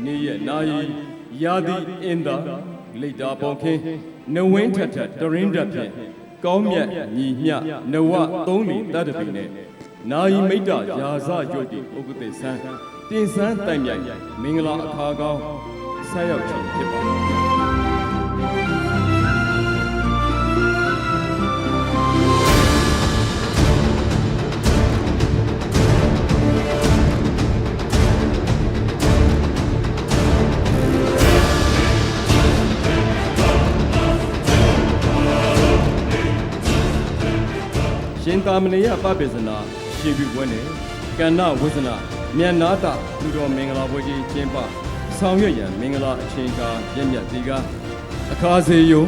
နေရနာယီရာသီအင်သာလိတာပေါင်ခင်းနဝင်းထထတရင်းတက်ဖြင့်ကောင်းမြတ်ညီမျှနဝသုံးလီတတ်တပိနဲ့နာယီမိတ္တရာဇရွတ်တိဥက္ကတိဆန်းတင်ဆန်းတိုင်မြိုင်မင်္ဂလာအခါကောင်းဆက်ရောက်ခြင်းဖြစ်ပါရှင်သာမဏေယပပိစနာရှင်ပြုပွဲနဲ့ကဏ္ဍဝိဇ္ဇနာမြတ်နာတာလူတော်မင်္ဂလာပွဲကြီးကျင်းပဆောင်ရွက်ရန်မင်္ဂလာအချိန်ကာပြည့်မြတ်ဒီကအခါစေယုံ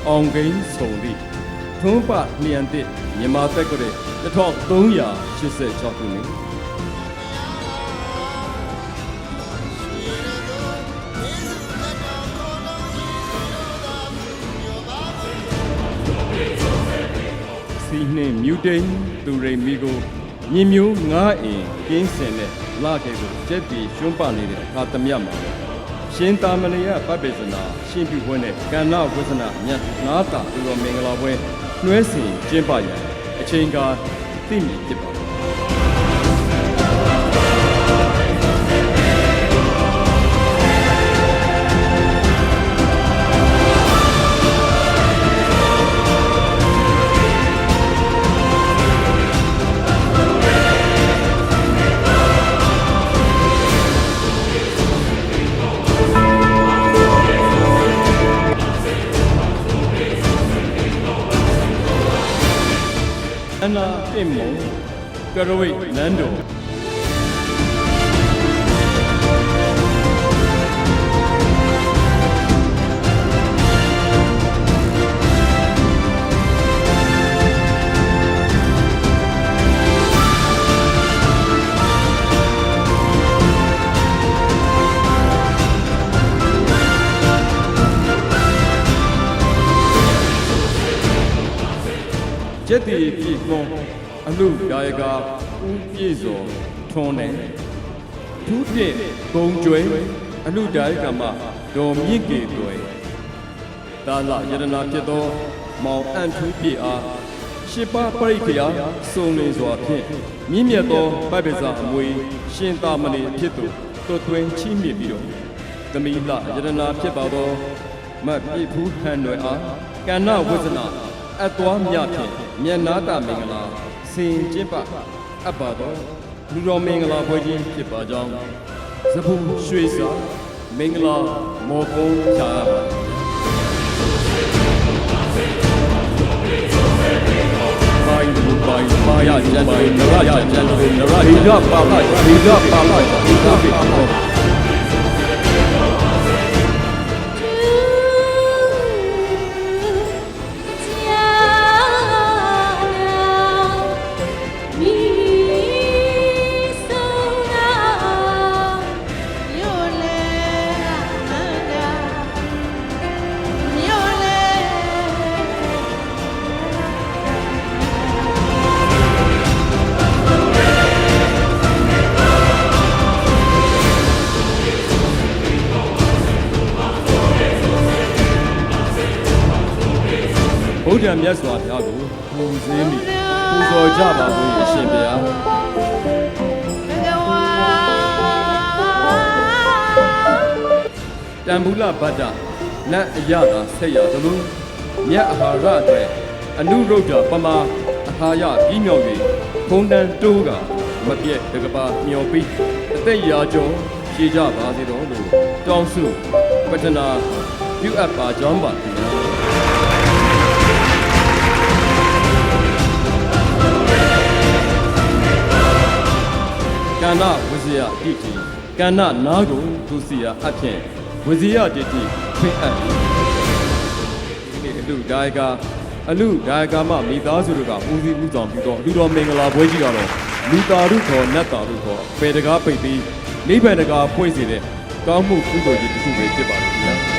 အောင်ကိန်းဆုံသည့်ထွန်းပလျံတစ်မြန်မာတက္ကရာ1386ခုနှစ်စီနှင့်မြူတိန်သူရိမီကိုမြင်မျိုးငါးအင်ကင်းစင်နဲ့လာခဲ့ကိုကျက်တီရွှန်းပနေတဲ့အခါသမယမှာရှင်သာမဏေယပပိစနာရှင်ပြုပွဲနဲ့ကဏ္ဍဝိဇ္ဇနာမြတ်နာတာလူတော်မင်္ဂလာပွဲနှွဲဆင်ကျင်းပရန်အချိန်ကာသိမြင်ဖြစ်ပါအနာအင်မုံကရဝိနန္ဒိုကျက်တီပြည်ကွန်အလူဒါယကဦးပြည့်စောထွန်းနဲ့ထူးဖြင့်ဂုံကျွဲအလူဒါယကမဒေါ်မြင့်ကေတွေတာလယရနာဖြစ်သောမောင်အန်ထူးပြည့်အားရှစ်ပါးပရိခယာစုံလင်စွာဖြင့်မြင့်မြတ်သောဗဗ္ဗဇအမွေရှင်သာမဏေဖြစ်သူသွတ်သွင်းချီးမြှင့်ပြီးတော့သမီးလယရနာဖြစ်ပါသောမတ်ပြည့်ဖူးဟန်တွေအားကဏ္ဍဝိဇ္ဇနာအသွားမြဖြင့်မြတ်နာတာမင်္ဂလာစင်ကျင်းပအပ်ပါတော့လူတော်မင်္ဂလာပွဲကြီးဖြစ်ပါကြောင်းဇဖူရွှေစာမင်္ဂလာမော်ကုန်းချာပါဘာယဘူဘာယဘာယကျန်နရကျန်နရဟိဒပါလာဟိဒပါလာဟိဒပိအောဗုဒ္ဓမြတ်စွာဘုရားကိုပူဇေးမိပူဇော်ကြပါဘုရားရှင်ဗျာတံဘူးလဗတ္တနတ်အရသာဆက်ရသလိုမြတ်အာဟာရအတွက်အနုရုဒ္ဓပမာအာဟာရပြီးမြောက်၍ခုံတန်တိုးကမပြည့်တကပါမျောပြီးအသက်ရာကျော်ရှည်ကြပါစေတော်လို့တောင်းစုပတ္ထနာပြုအပ်ပါကြောင်းပါခင်ဗျာကဏ္ဍဝိဇ္ဇယတိတိကဏ္ဍနာကိုဒုစီယအဖြင့်ဝိဇ္ဇယတိတိဖွင့်အပ်ဒီနေ့အလူဒါယကအလူဒါယကမမိသားစုတို့ကဦးစီးဦးဆောင်ပြီးတော့လူတော်မင်္ဂလာပွဲကြီးကတော့လူတာရုခေါ်နတ်တာရုခေါ်ပေတကားပိတ်ပြီးနိဗ္ဗာန်တကားဖွင့်စေတဲ့ကောင်းမှုကုသိုလ်ကြီးတစ်ခုပဲဖြစ်ပါလို့ခင်ဗျာ